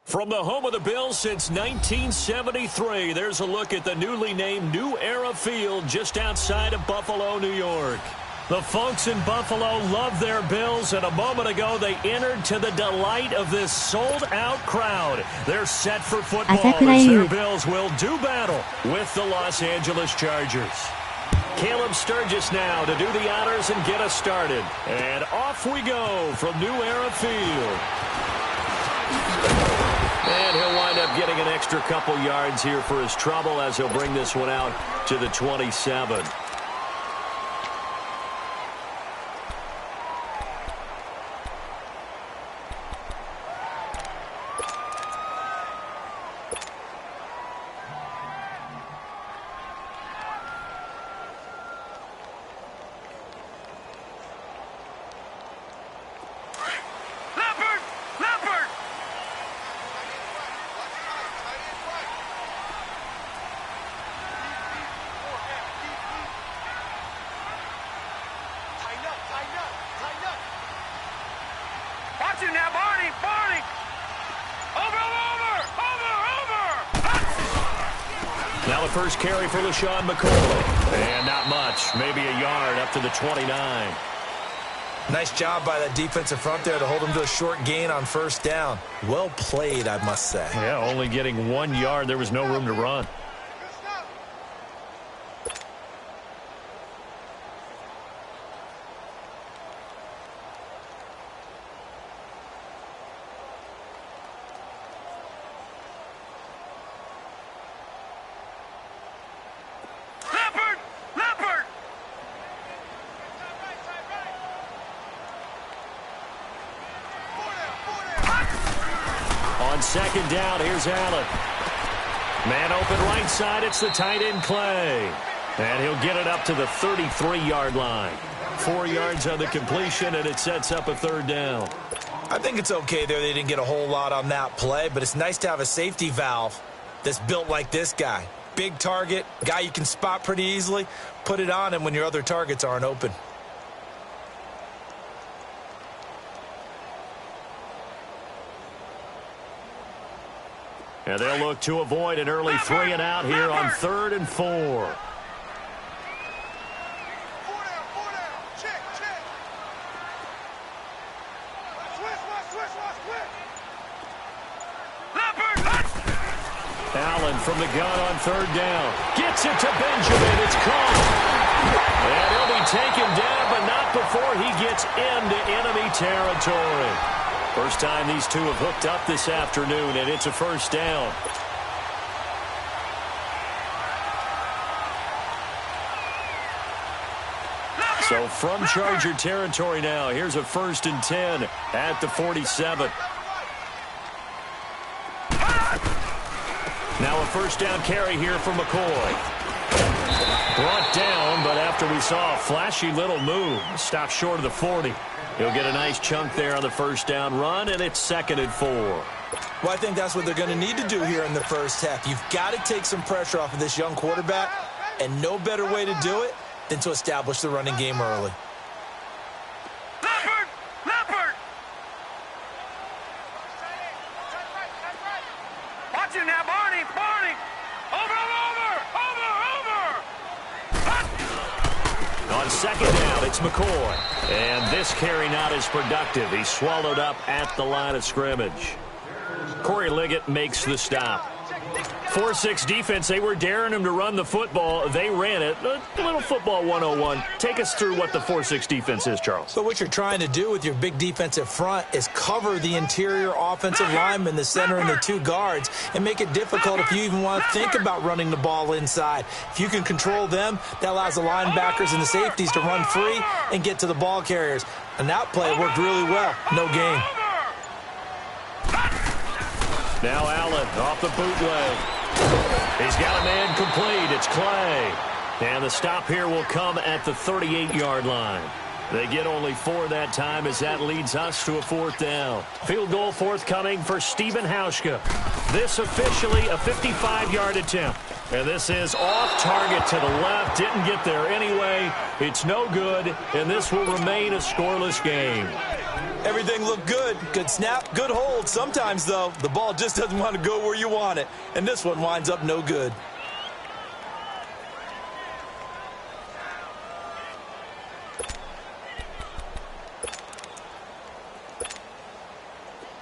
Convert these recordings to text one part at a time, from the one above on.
From the home of the Bills since 1973, there's a look at the newly named New Era Field just outside of Buffalo, New York. The folks in Buffalo love their Bills, and a moment ago they entered to the delight of this sold-out crowd. They're set for football as their Bills will do battle with the Los Angeles Chargers. Caleb Sturgis now to do the honors and get us started. And off we go from New Era Field. And he'll wind up getting an extra couple yards here for his trouble as he'll bring this one out to the 27. Now the first carry for LaShawn McCoy. And not much, maybe a yard up to the 29. Nice job by that defensive front there to hold him to a short gain on first down. Well played, I must say. Yeah, only getting 1 yard. There was no room to run. On second down, here's Allen. Man open right side, it's the tight end Clay. And he'll get it up to the 33-yard line. 4 yards on the completion, and it sets up a third down. I think it's okay there. They didn't get a whole lot on that play, but it's nice to have a safety valve that's built like this guy. Big target, guy you can spot pretty easily. Put it on him when your other targets aren't open. And they'll look to avoid an early 3 and out here on 3rd and 4. Allen from the gun on 3rd down. Gets it to Benjamin. It's caught. And he'll be taken down, but not before he gets into enemy territory. First time these two have hooked up this afternoon, and it's a first down. So from Charger territory now, here's a 1st and 10 at the 47. Now a first down carry here for McCoy. Brought down, but after we saw a flashy little move, stopped short of the 40. He'll get a nice chunk there on the first down run, and it's 2nd and 4. Well, I think that's what they're going to need to do here in the first half. You've got to take some pressure off of this young quarterback, and no better way to do it than to establish the running game early. Watch it now, Barney. On second down, it's McCoy. And this carry not as productive. He's swallowed up at the line of scrimmage. Corey Liggett makes the stop. 4-6 defense, they were daring him to run the football. They ran it. A little football 101. Take us through what the 4-6 defense is, Charles. So what you're trying to do with your big defensive front is cover the interior offensive lineman, the center, and the 2 guards, and make it difficult if you even want to think about running the ball inside. If you can control them, that allows the linebackers and the safeties to run free and get to the ball carriers. And that play worked really well. No gain. Now Allen off the bootleg. He's got a man complete. It's Clay. And the stop here will come at the 38-yard line. They get only 4 that time as that leads us to a 4th down. Field goal forthcoming for Stephen Hauschka. This officially a 55-yard attempt. And this is off target to the left. Didn't get there anyway. It's no good, and this will remain a scoreless game. Everything looked good. Good snap, good hold. Sometimes, though, the ball just doesn't want to go where you want it. And this one winds up no good.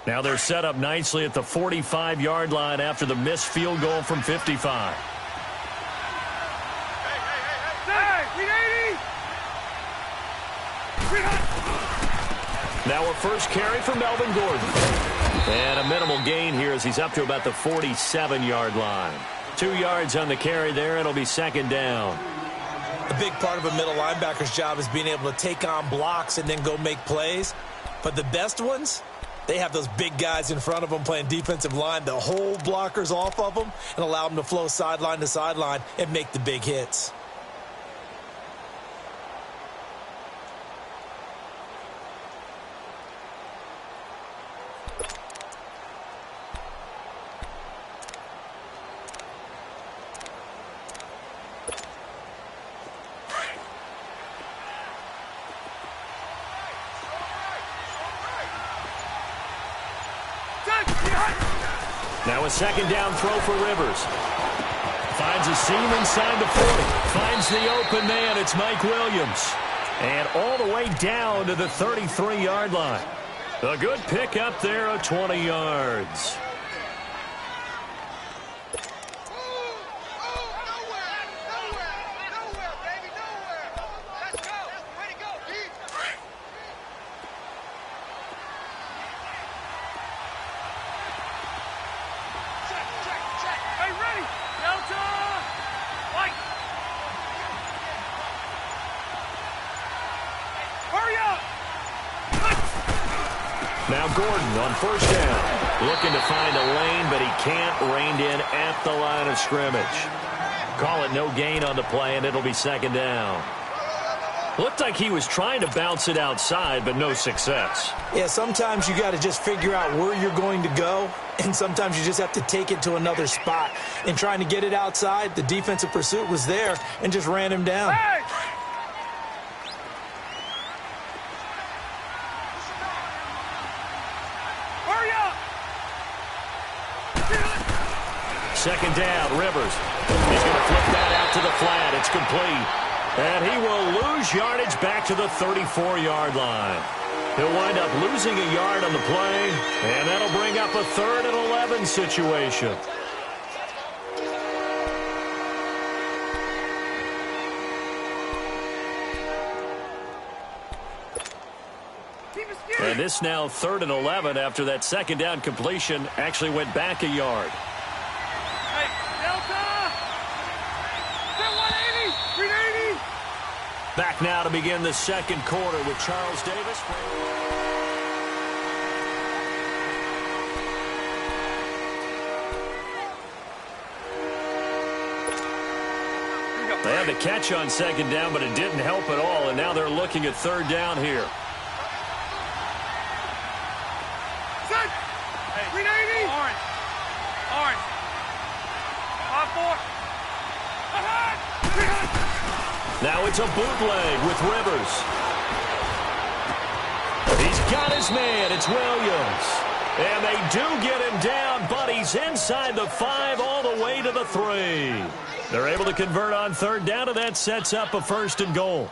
Now they're set up nicely at the 45-yard line after the missed field goal from 55. Now a first carry for Melvin Gordon. And a minimal gain here as he's up to about the 47-yard line. 2 yards on the carry there. It'll be second down. A big part of a middle linebacker's job is being able to take on blocks and then go make plays. But the best ones, they have those big guys in front of them playing defensive line that hold blockers off of them and allow them to flow sideline to sideline and make the big hits. Now a second down throw for Rivers. Finds a seam inside the 40. Finds the open man. It's Mike Williams. And all the way down to the 33-yard line. A good pick up there of 20 yards. Now Gordon on first down. Looking to find a lane, but he can't. Reined in at the line of scrimmage. Call it no gain on the play, and it'll be second down. Looked like he was trying to bounce it outside, but no success. Yeah, sometimes you got to just figure out where you're going to go, and sometimes you just have to take it to another spot. In trying to get it outside, the defensive pursuit was there and just ran him down. Hey! Second down, Rivers. He's going to flip that out to the flat. It's complete. And he will lose yardage back to the 34-yard line. He'll wind up losing a yard on the play, and that'll bring up a 3rd and 11 situation. And this now 3rd and 11 after that second down completion actually went back a yard. Back now to begin the second quarter with Charles Davis. They had the catch on second down, but it didn't help at all, and now they're looking at third down here. Set! Hey, 380! Orange. Orange. 5-4. Now it's a bootleg with Rivers. He's got his man. It's Williams. And they do get him down, but he's inside the 5 all the way to the 3. They're able to convert on third down, and that sets up a 1st and goal.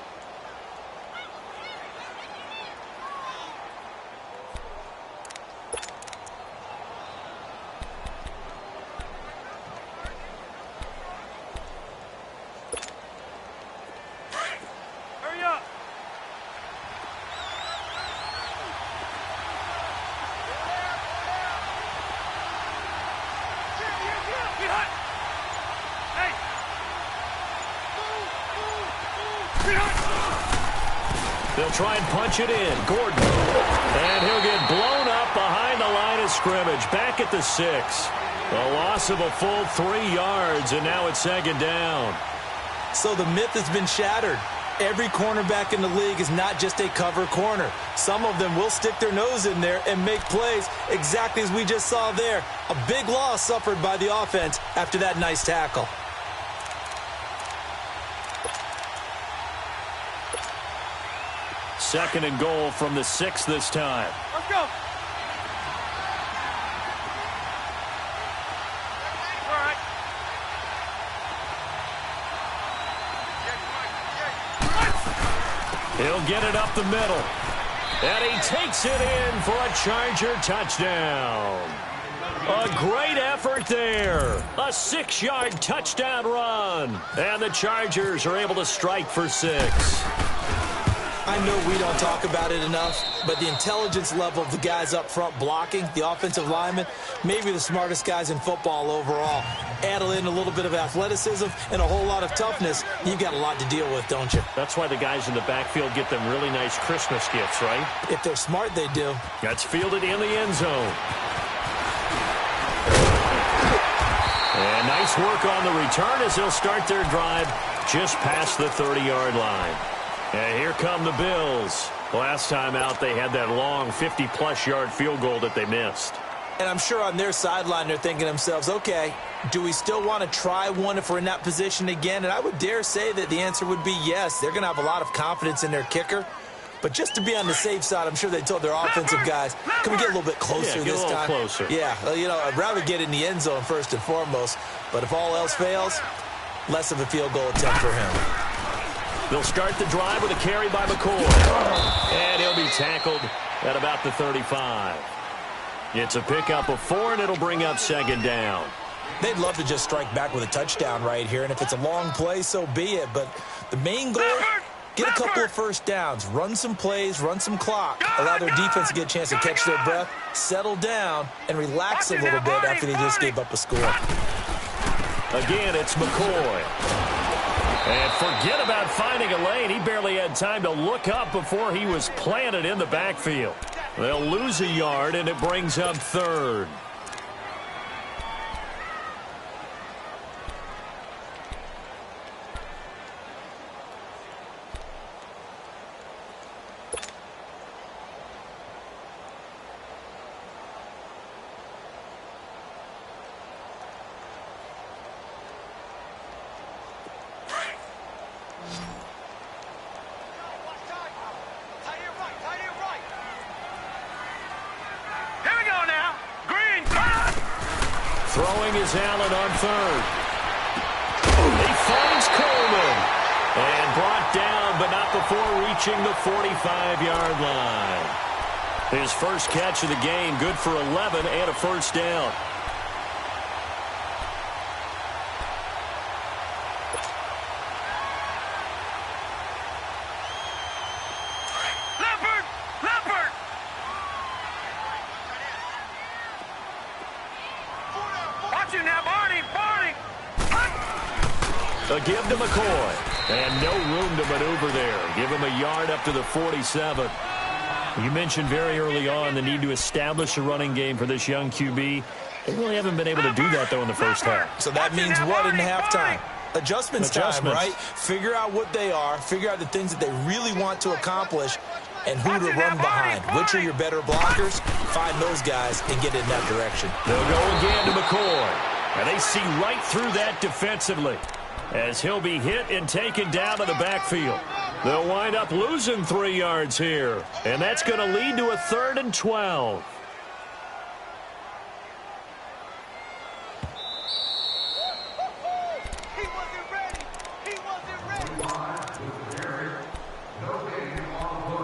They'll try and punch it in. Gordon. And he'll get blown up behind the line of scrimmage. Back at the 6. A loss of a full 3 yards, and now it's second down. So the myth has been shattered. Every cornerback in the league is not just a cover corner. Some of them will stick their nose in there and make plays exactly as we just saw there. A big loss suffered by the offense after that nice tackle. second and goal from the 6 this time. Let's go. All right. He'll get it up the middle. And he takes it in for a Charger touchdown. A great effort there. A 6-yard touchdown run. And the Chargers are able to strike for 6. I know we don't talk about it enough, but the intelligence level of the guys up front blocking, the offensive linemen, maybe the smartest guys in football overall. Add in a little bit of athleticism and a whole lot of toughness, you've got a lot to deal with, don't you? That's why the guys in the backfield get them really nice Christmas gifts, right? If they're smart, they do. That's fielded in the end zone. And nice work on the return as they'll start their drive just past the 30-yard line. And here come the Bills. Last time out, they had that long 50-plus yard field goal that they missed. And I'm sure on their sideline they're thinking to themselves, okay, do we still want to try one if we're in that position again? And I would dare say that the answer would be yes. They're going to have a lot of confidence in their kicker. But just to be on the safe side, I'm sure they told their offensive guys, can we get a little bit closer this time? Get a little closer. Yeah, well, you know, I'd rather get in the end zone first and foremost. But if all else fails, less of a field goal attempt for him. They'll start the drive with a carry by McCoy. And he'll be tackled at about the 35. It's a pickup of 4, and it'll bring up second down. They'd love to just strike back with a touchdown right here, and if it's a long play, so be it. But the main goal, get a couple of first downs, run some plays, run some clock, allow their defense to get a chance to catch their breath, settle down, and relax a little bit after they just gave up a score. Again, it's McCoy. And forget about finding a lane. He barely had time to look up before he was planted in the backfield. They'll lose a yard, and it brings up third. Throwing is Allen on third. He finds Coleman. And brought down, but not before reaching the 45-yard line. His first catch of the game, good for 11 and a first down. A give to McCoy. And no room to maneuver there. Give him a yard up to the 47. You mentioned very early on the need to establish a running game for this young QB. They really haven't been able to do that, though, in the first half. So that means what in halftime? Adjustments time, right? Figure out what they are. Figure out the things that they really want to accomplish and who to run behind. Which are your better blockers? Find those guys and get in that direction. They'll go again to McCoy. And they see right through that defensively as he'll be hit and taken down to the backfield. They'll wind up losing 3 yards here, and that's going to lead to a 3rd and 12. He wasn't ready. He wasn't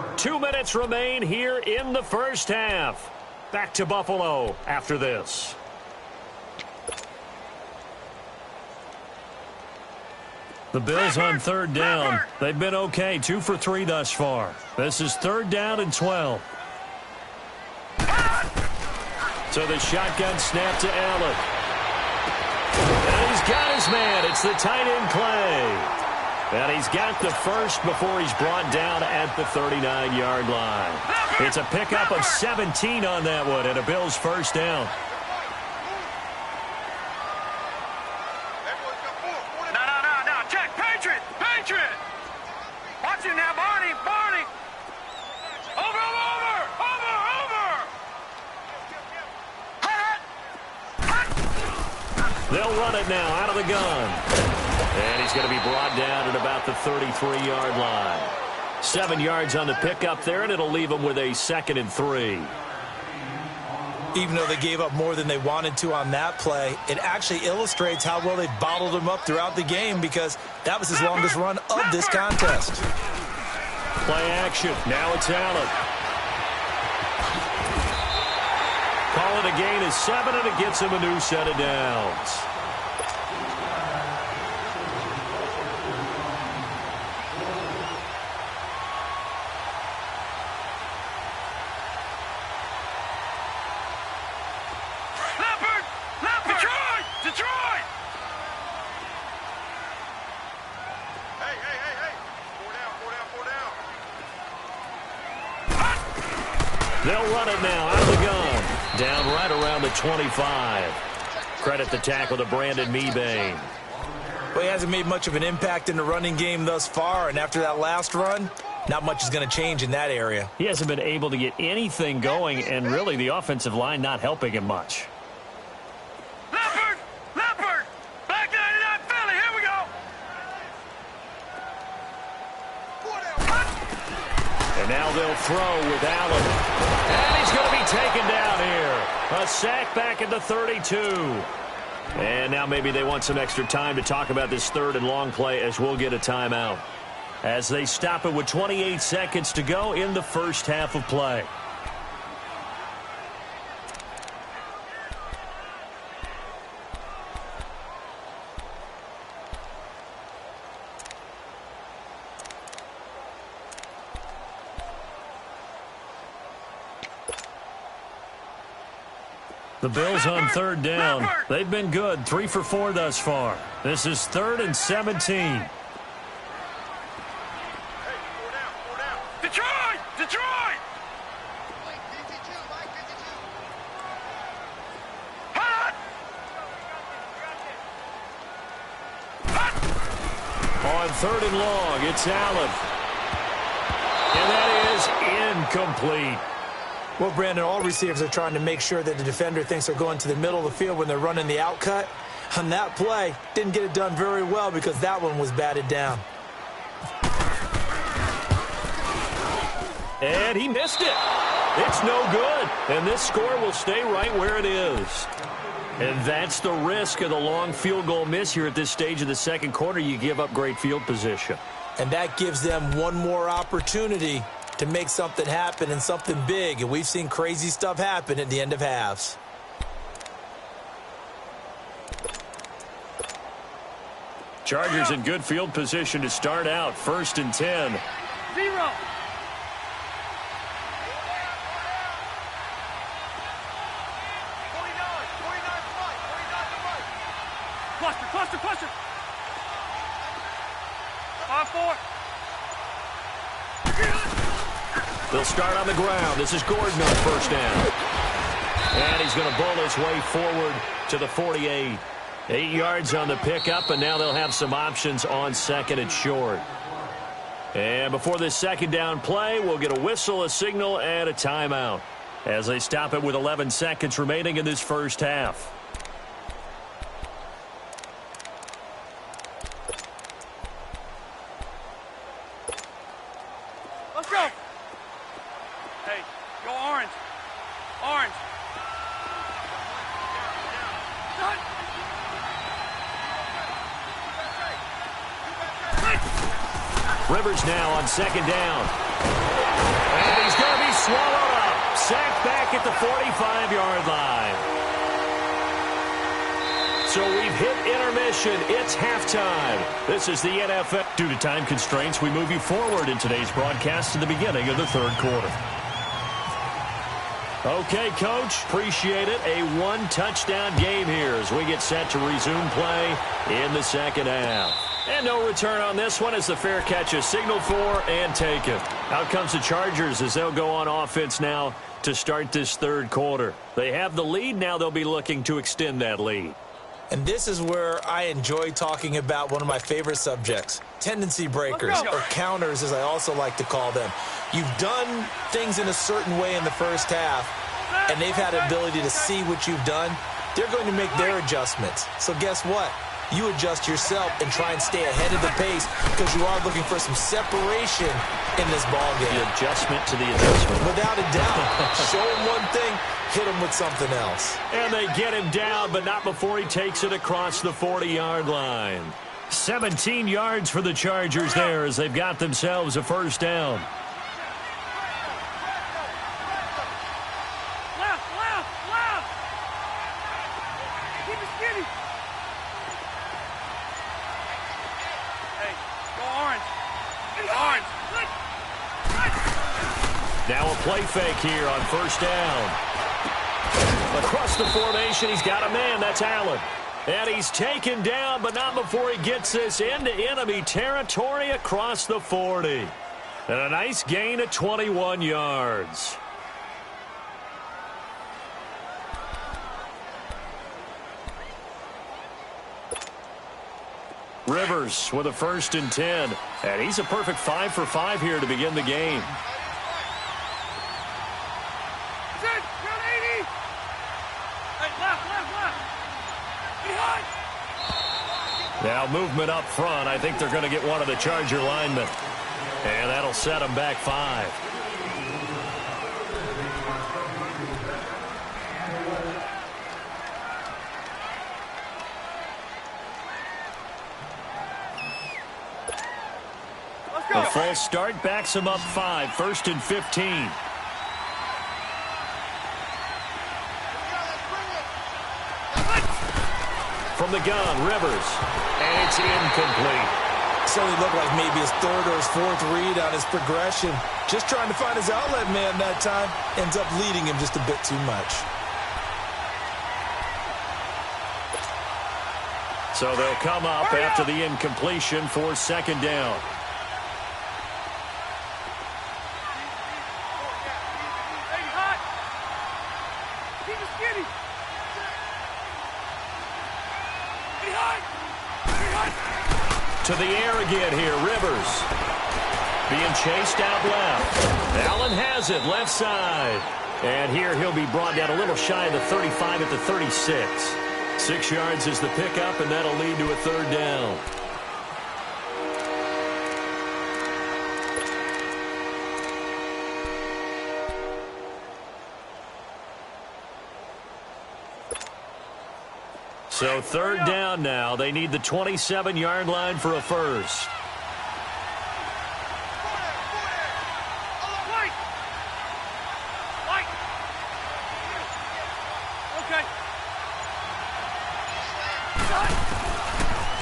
ready. 2 minutes remain here in the first half. Back to Buffalo after this. The Bills on 3rd down. They've been okay, 2 for 3 thus far. This is 3rd down and 12. So the shotgun snap to Allen. And he's got his man. It's the tight end Clay. And he's got the first before he's brought down at the 39-yard line. It's a pickup of 17 on that one and a Bills first down. Watch it now, Barney. Over. They'll run it now out of the gun. And he's going to be brought down at about the 33-yard line. 7 yards on the pickup there, and it'll leave them with a 2nd and 3. Even though they gave up more than they wanted to on that play, it actually illustrates how well they bottled them up throughout the game, because that was his longest run of this contest. Play action. Now it's Allen. Call it a gain of 7, and it gets him a new set of downs. Detroit! Hey! Four down. They'll run it now out of the gun. Down right around the 25. Credit the tackle to Brandon Mebane. Well, he hasn't made much of an impact in the running game thus far, and after that last run, not much is going to change in that area. He hasn't been able to get anything going, and really the offensive line not helping him much. Leopard! Back 99 Philly, here we go! And now they'll throw with Allen. And he's going to be taken down here. A sack back at the 32. And now maybe they want some extra time to talk about this 3rd and long play, as we'll get a timeout, as they stop it with 28 seconds to go in the first half of play. The Bills on 3rd down. They've been good, 3 for 4 thus far. This is 3rd and 17. Detroit! On 3rd and long, it's Allen. And that is incomplete. Well, Brandon, all receivers are trying to make sure that the defender thinks they're going to the middle of the field when they're running the out cut. On that play, didn't get it done very well because that one was batted down. And he missed it. It's no good. And this score will stay right where it is. And that's the risk of the long field goal miss here at this stage of the second quarter. You give up great field position. And that gives them one more opportunity to make something happen, and something big. And we've seen crazy stuff happen at the end of halves. Chargers in good field position to start out. 1st and 10. 0. Cluster. 5-4. They'll start on the ground. This is Gordon on 1st down. And he's going to bowl his way forward to the 48. 8 yards on the pickup, and now they'll have some options on 2nd and short. And before this 2nd down play, we'll get a whistle, a signal, and a timeout as they stop it with 11 seconds remaining in this first half. Let's go! Hey, go orange. Orange. Rivers now on 2nd down. And he's going to be swallowed up. Sacked back at the 45-yard line. So we've hit intermission. It's halftime. This is the NFL. Due to time constraints, we move you forward in today's broadcast to the beginning of the 3rd quarter. Okay, Coach, appreciate it. A 1-touchdown game here as we get set to resume play in the 2nd half. And no return on this one as the fair catch is signaled for and taken. Out comes the Chargers as they'll go on offense now to start this 3rd quarter. They have the lead. Now they'll be looking to extend that lead. And this is where I enjoy talking about one of my favorite subjects, tendency breakers, or counters as I also like to call them. You've done things in a certain way in the first half, and they've had the ability to see what you've done. They're going to make their adjustments. So guess what? you adjust yourself and try and stay ahead of the pace because you are looking for some separation in this ball game. The adjustment to the adjustment. Without a doubt. Show him one thing, hit him with something else. And they get him down, but not before he takes it across the 40-yard line. 17 yards for the Chargers there as they've got themselves a first down. Left. Keep it skinny. Hey, go orange. Orange. Now a play fake here on first down. Across the formation, he's got a man. That's Allen. And he's taken down, but not before he gets this into enemy territory across the 40. And a nice gain of 21 yards. Rivers with a 1st and 10. And he's a perfect 5 for 5 here to begin the game. Now movement up front. I think they're going to get one of the Charger linemen. And that'll set them back 5. A full start backs him up 5. 1st and 15. From the gun, Rivers. And it's incomplete. Certainly looked like maybe his 3rd or his 4th read on his progression. Just trying to find his outlet man that time. Ends up leading him just a bit too much. So they'll come up after the incompletion for 2nd down. To the air again here, Rivers. Being chased out left. Allen has it, left side. And here he'll be brought down a little shy of the 35 at the 36. 6 yards is the pickup, and that'll lead to a 3rd down. So 3rd down now. They need the 27-yard line for a first.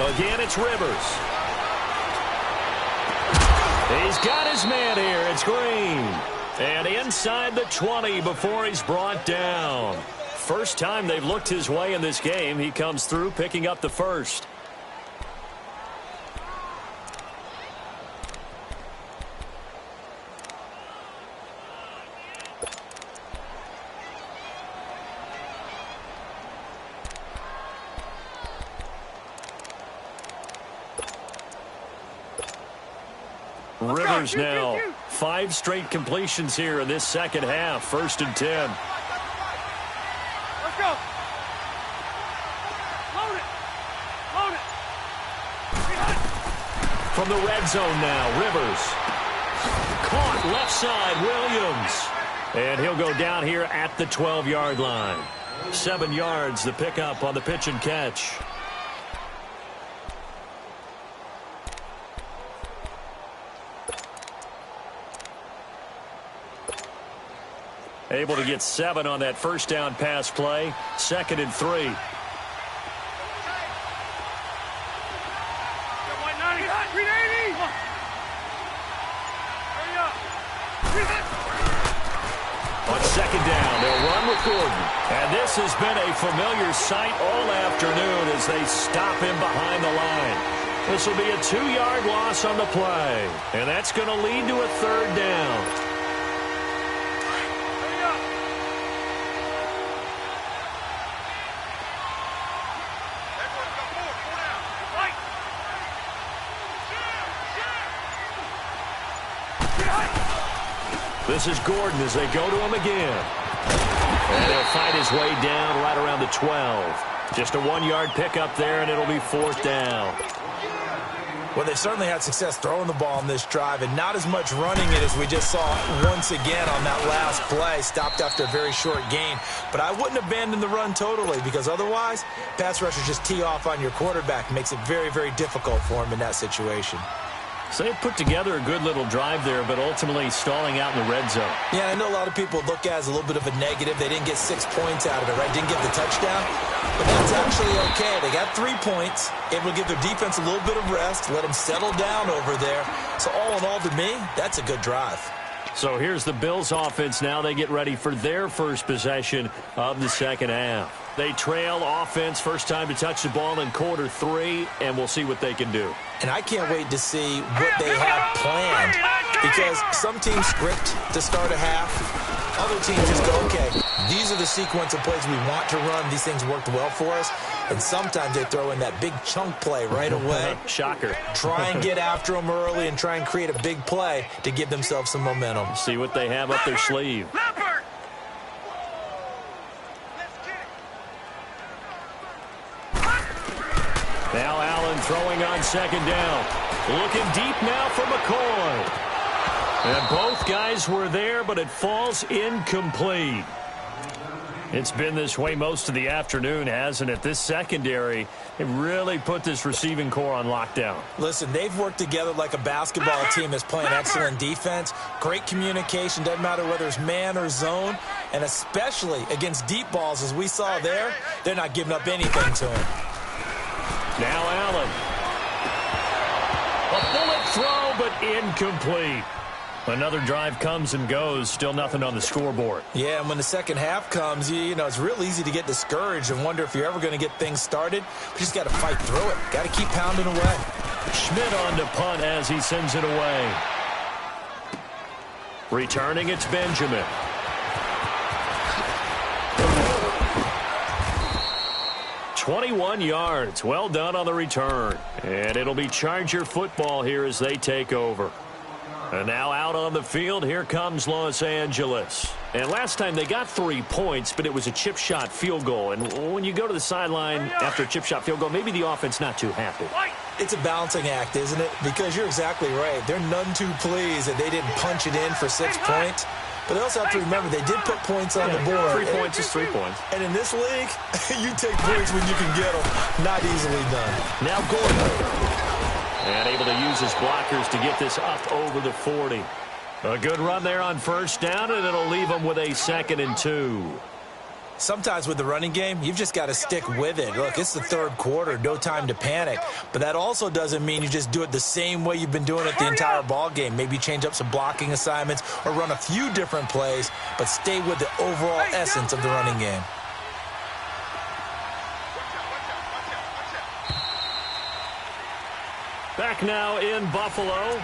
Again, it's Rivers. He's got his man here. It's Green. And inside the 20 before he's brought down. First time they've looked his way in this game. He comes through picking up the first. Rivers now. 5 straight completions here in this second half. 1st and 10. Go. Load it. From the red zone now, Rivers. Caught left side, Williams. And he'll go down here at the 12-yard line. 7 yards, the pickup on the pitch and catch. Able to get 7 on that first down pass play. 2nd and 3. On 2nd down, they'll run with Gordon. And this has been a familiar sight all afternoon as they stop him behind the line. This will be a 2-yard loss on the play. And that's going to lead to a 3rd down. This is Gordon as they go to him again. And he'll fight his way down right around the 12. Just a 1-yard pickup there, and it'll be 4th down. Well, they certainly had success throwing the ball on this drive, and not as much running it as we just saw once again on that last play. Stopped after a very short gain. But I wouldn't abandon the run totally, because otherwise, pass rushers just tee off on your quarterback. It makes it very, very difficult for him in that situation. So they put together a good little drive there, but ultimately stalling out in the red zone. Yeah, I know a lot of people look at it as a little bit of a negative. They didn't get 6 points out of it, right? Didn't get the touchdown. But that's actually okay. They got 3 points. Able to give their defense a little bit of rest, let them settle down over there. So all in all, to me, that's a good drive. So here's the Bills offense now. They get ready for their first possession of the second half. They trail offense, first time to touch the ball in quarter 3, and we'll see what they can do. And I can't wait to see what they have planned, because some teams script to start a half. Other teams just go, okay, these are the sequence of plays we want to run. These things worked well for us. And sometimes they throw in that big chunk play right away. Shocker. Try and get after them early and try and create a big play to give themselves some momentum. See what they have up their sleeve. Now Allen throwing on second down. Looking deep now for McCoy. And both guys were there, but it falls incomplete. It's been this way most of the afternoon, hasn't it? This secondary, they really put this receiving core on lockdown. Listen, they've worked together like a basketball team that's playing excellent defense. Great communication, doesn't matter whether it's man or zone. And especially against deep balls, as we saw there, they're not giving up anything to him. Now Allen. A bullet throw, but incomplete. Another drive comes and goes. Still nothing on the scoreboard. Yeah, and when the second half comes, you know, it's real easy to get discouraged and wonder if you're ever going to get things started. You just got to fight through it. Got to keep pounding away. Schmidt on to punt as he sends it away. Returning, it's Benjamin. "21 yards. Well done on the return. And it'll be Charger football here as they take over. And now out on the field, here comes Los Angeles. And last time they got 3 points, but it was a chip shot field goal. And when you go to the sideline after a chip shot field goal, maybe the offense not too happy. It's a balancing act, isn't it? Because you're exactly right. They're none too pleased that they didn't punch it in for 6 points. But they also have to remember they did put points on the board. 3 points is 3 points. And in this league, you take points when you can get them. Not easily done. Now Gordon. And able to use his blockers to get this up over the 40. A good run there on first down, and it'll leave them with a 2nd and 2. Sometimes with the running game, you've just got to stick with it. Look, it's the third quarter, no time to panic. But that also doesn't mean you just do it the same way you've been doing it the entire ball game. Maybe change up some blocking assignments or run a few different plays, but stay with the overall essence of the running game. Back now in Buffalo.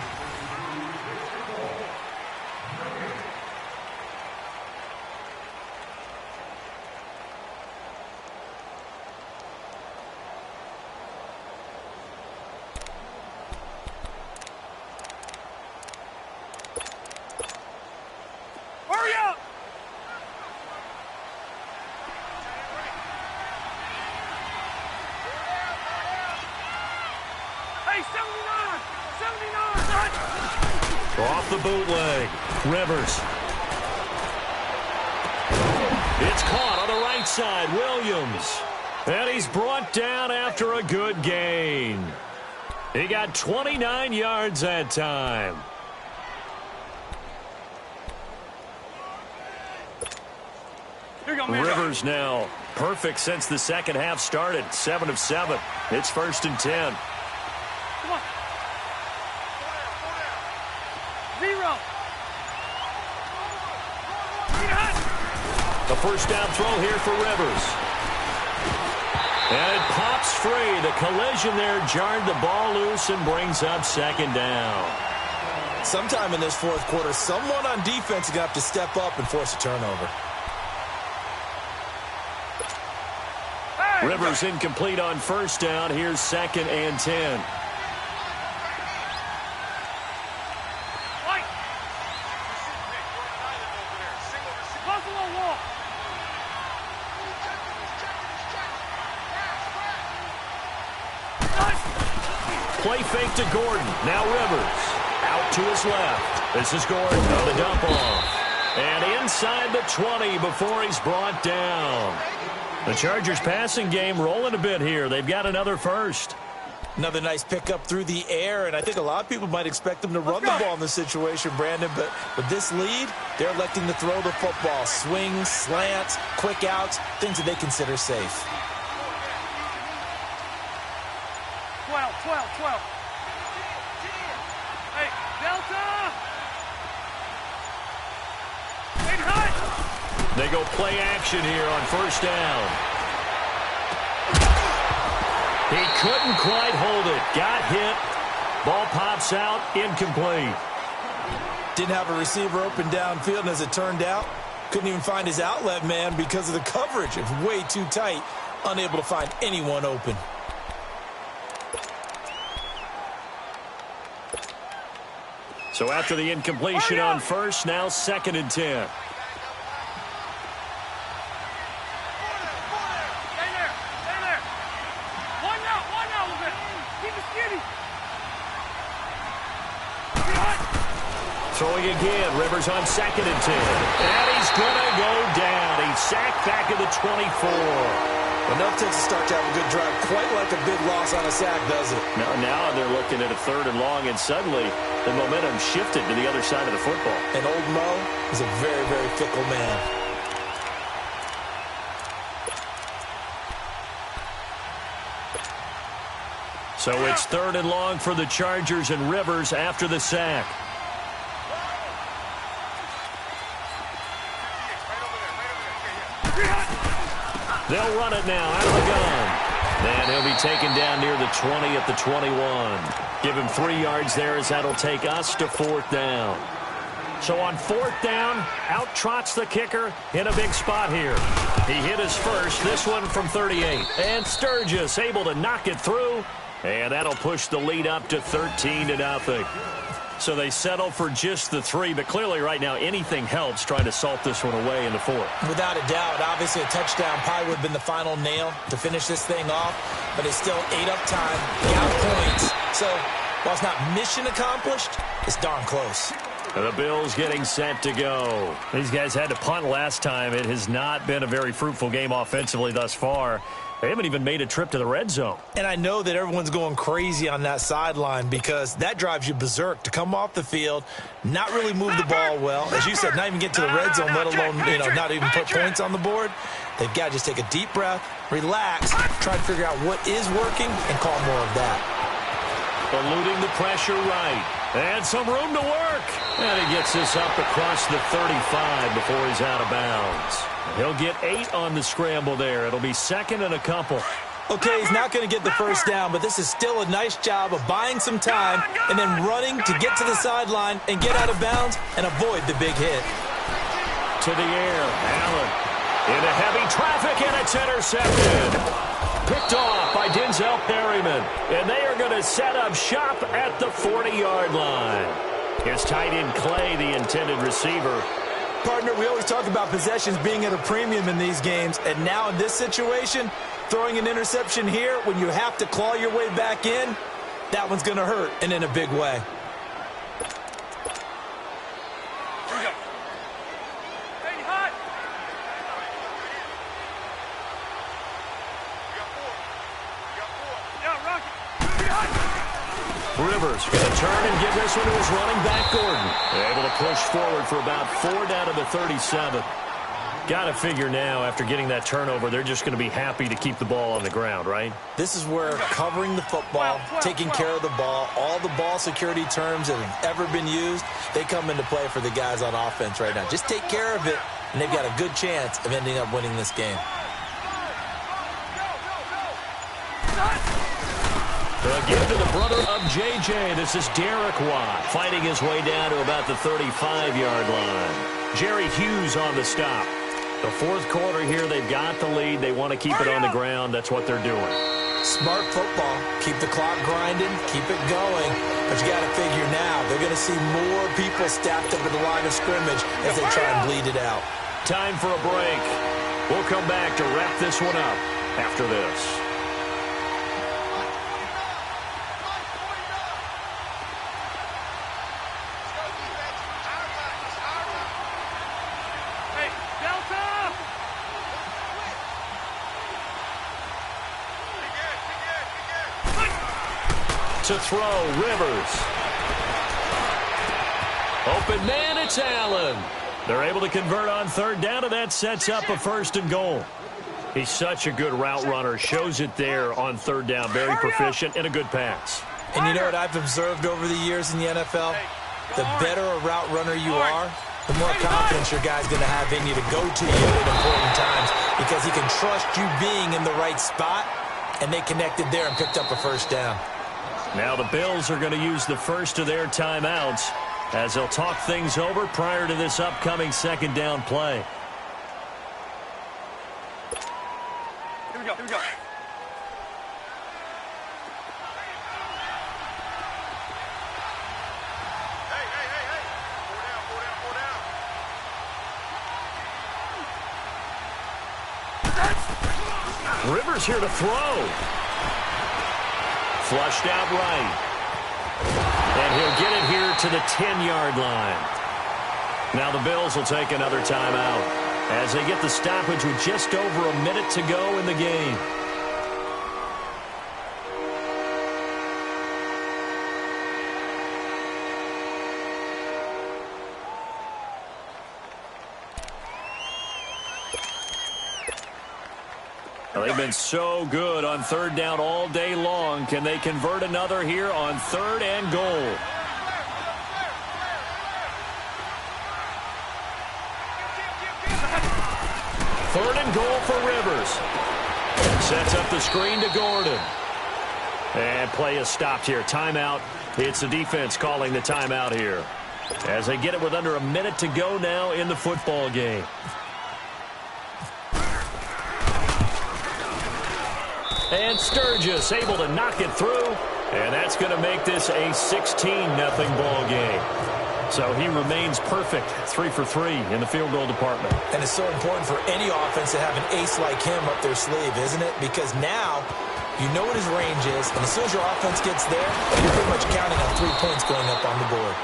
Hurry up! Hey, 79! 79! Off the bootleg. Rivers. It's caught on the right side. Williams. And he's brought down after a good gain. He got 29 yards that time. Here you go, man. Rivers now perfect since the second half started. 7 of 7. It's 1st and 10. Come on. 0. A first down throw here for Rivers. And it pops free. The collision there jarred the ball loose and brings up 2nd down. Sometime in this fourth quarter, someone on defense is going to have to step up and force a turnover. Rivers incomplete on first down. Here's 2nd and 10. play fake to Gordon. Now Rivers. Out to his left. This is Gordon on the dump off. And inside the 20 before he's brought down. The Chargers passing game rolling a bit here. They've got another first. Another nice pickup through the air, and I think a lot of people might expect them to run the ball in this situation, Brandon, but with this lead, they're electing to throw the football. Swings, slants, quick outs, things that they consider safe. 12. Hey, Delta! Hey, hut! They go play action here on first down. He couldn't quite hold it. Got hit. Ball pops out. Incomplete. Didn't have a receiver open downfield, and as it turned out, couldn't even find his outlet man because of the coverage. It was way too tight. Unable to find anyone open. So after the incompletion on first, now 2nd and 10. Stay there. One out a little bit. Keep it skinny. Throwing again. Rivers on 2nd and 10. And he's going to go down. He's sacked back at the 24. Enough takes to start to have a good drive. Quite like a big loss on a sack, does it? Now they're looking at a 3rd and long, and suddenly the momentum shifted to the other side of the football. And old Mo is a very, very fickle man. So it's 3rd and long for the Chargers, and Rivers after the sack. They'll run it now out of the gun. And he'll be taken down near the 20 at the 21. Give him 3 yards there as that'll take us to 4th down. So on 4th down, out trots the kicker in a big spot here. He hit his first, this one from 38. And Sturgis able to knock it through. And that'll push the lead up to 13-0. So they settle for just the 3, but clearly right now anything helps trying to salt this one away in the 4th. Without a doubt, obviously a touchdown probably would have been the final nail to finish this thing off, but it's still ate up time, got points. So while it's not mission accomplished, it's darn close. And the Bills getting set to go. These guys had to punt last time. It has not been a very fruitful game offensively thus far. They haven't even made a trip to the red zone. And I know that everyone's going crazy on that sideline because that drives you berserk to come off the field, not really move the ball well. As you said, not even get to the red zone, let alone, not even put points on the board. They've got to just take a deep breath, relax, try to figure out what is working, and call more of that. Eluding the pressure right. And some room to work. And he gets this up across the 35 before he's out of bounds. He'll get 8 on the scramble there. It'll be 2nd and a couple. Okay, he's not going to get the first down, but this is still a nice job of buying some time and then running to get to the sideline and get out of bounds and avoid the big hit. To the air, Allen into heavy traffic, and it's intercepted. Picked off by Denzel Perryman, and they are going to set up shop at the 40-yard line. Here's tight end Clay, the intended receiver. Partner, we always talk about possessions being at a premium in these games, and now in this situation, throwing an interception here when you have to claw your way back in, that one's going to hurt, and in a big way. Rivers going to turn and give this one to his running back, Gordon. Able to push forward for about 4 down to the 37. Got to figure now, after getting that turnover, they're just going to be happy to keep the ball on the ground, right? This is where covering the football, taking care of the ball, all the ball security terms that have ever been used, they come into play for the guys on offense right now. Just take care of it, and they've got a good chance of ending up winning this game. Again to the brother of J.J. This is Derek Watt fighting his way down to about the 35-yard line. Jerry Hughes on the stop. The 4th quarter here, they've got the lead. They want to keep it on the ground. That's what they're doing. Smart football. Keep the clock grinding. Keep it going. But you got to figure now, they're going to see more people stacked up at the line of scrimmage as they try and bleed it out. Time for a break. We'll come back to wrap this one up after this. To throw, Rivers. Open man, it's Allen. They're able to convert on third down, and that sets up a 1st and goal. He's such a good route runner. Shows it there on third down. Very proficient and a good pass. And you know what I've observed over the years in the NFL? The better a route runner you are, the more confidence your guy's going to have in you to go to you at important times because he can trust you being in the right spot, and they connected there and picked up a 1st down. Now the Bills are going to use the first of their timeouts as they'll talk things over prior to this upcoming 2nd down play. Here we go. Here we go. Rivers here to throw. Flushed out right. And he'll get it here to the 10-yard line. Now the Bills will take another timeout as they get the stoppage with just over a minute to go in the game. They've been so good on third down all day long. Can they convert another here on 3rd and goal? Third and goal for Rivers. Sets up the screen to Gordon. And play is stopped here. Timeout. It's the defense calling the timeout here as they get it with under a minute to go now in the football game. And Sturgis able to knock it through. And that's going to make this a 16-0 ball game. So he remains perfect, 3 for 3 in the field goal department. And it's so important for any offense to have an ace like him up their sleeve, isn't it? Because now you know what his range is, and as soon as your offense gets there, you're pretty much counting on 3 points going up on the board.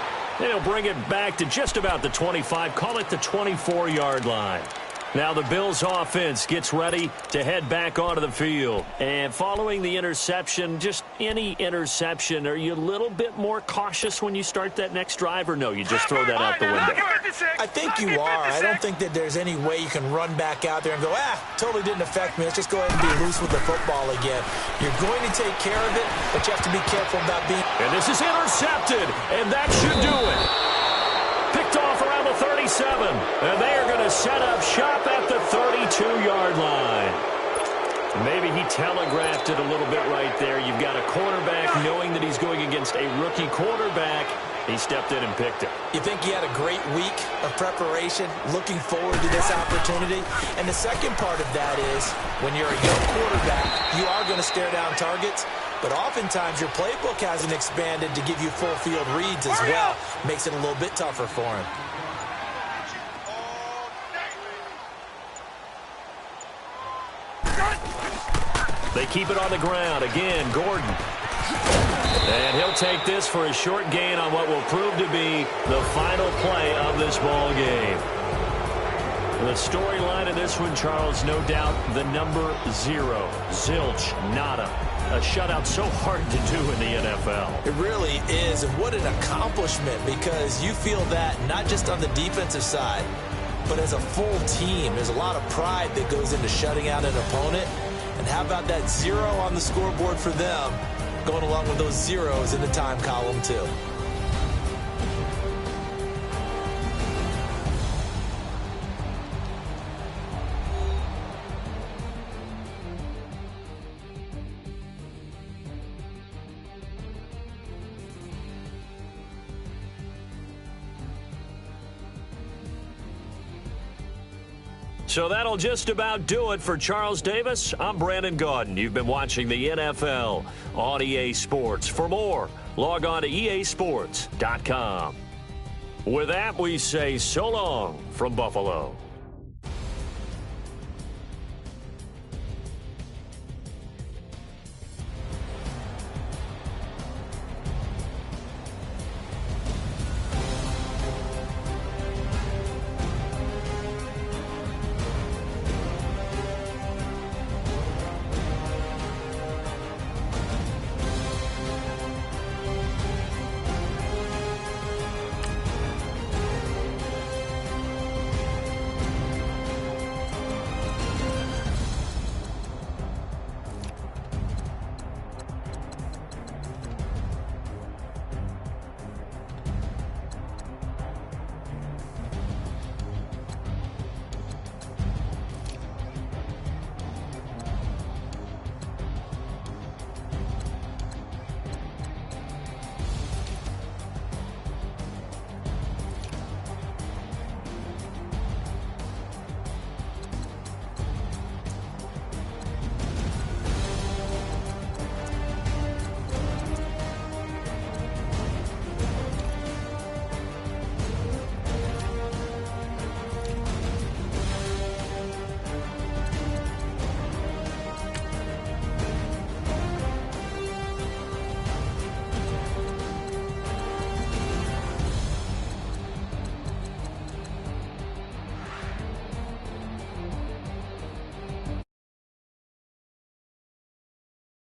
And he'll bring it back to just about the 25, call it the 24-yard line. Now the Bills offense gets ready to head back onto the field. And following the interception, just any interception, are you a little bit more cautious when you start that next drive, or no, you just throw that out the window? I think you are. I don't think that there's any way you can run back out there and go, totally didn't affect me. Let's just go ahead and be loose with the football again. You're going to take care of it, but you have to be careful about being... And this is intercepted, and that should do it. Picked off around the 37, and they are going to set up shop at the 32-yard line. Maybe he telegraphed it a little bit right there. You've got a cornerback knowing that he's going against a rookie quarterback. He stepped in and picked it. You think he had a great week of preparation, looking forward to this opportunity? And the second part of that is, when you're a young quarterback, you are going to stare down targets. But oftentimes your playbook hasn't expanded to give you full field reads as well. Makes it a little bit tougher for him. They keep it on the ground. Again, Gordon. And he'll take this for a short gain on what will prove to be the final play of this ball game. The storyline of this one, Charles, no doubt the number 0. Zilch, nada. A shutout so hard to do in the NFL. It really is, and what an accomplishment, because you feel that not just on the defensive side, but as a full team. There's a lot of pride that goes into shutting out an opponent. And how about that 0 on the scoreboard for them, going along with those zeros in the time column too. So that'll just about do it for Charles Davis. I'm Brandon Gaudin. You've been watching the NFL on EA Sports. For more, log on to easports.com. With that, we say so long from Buffalo.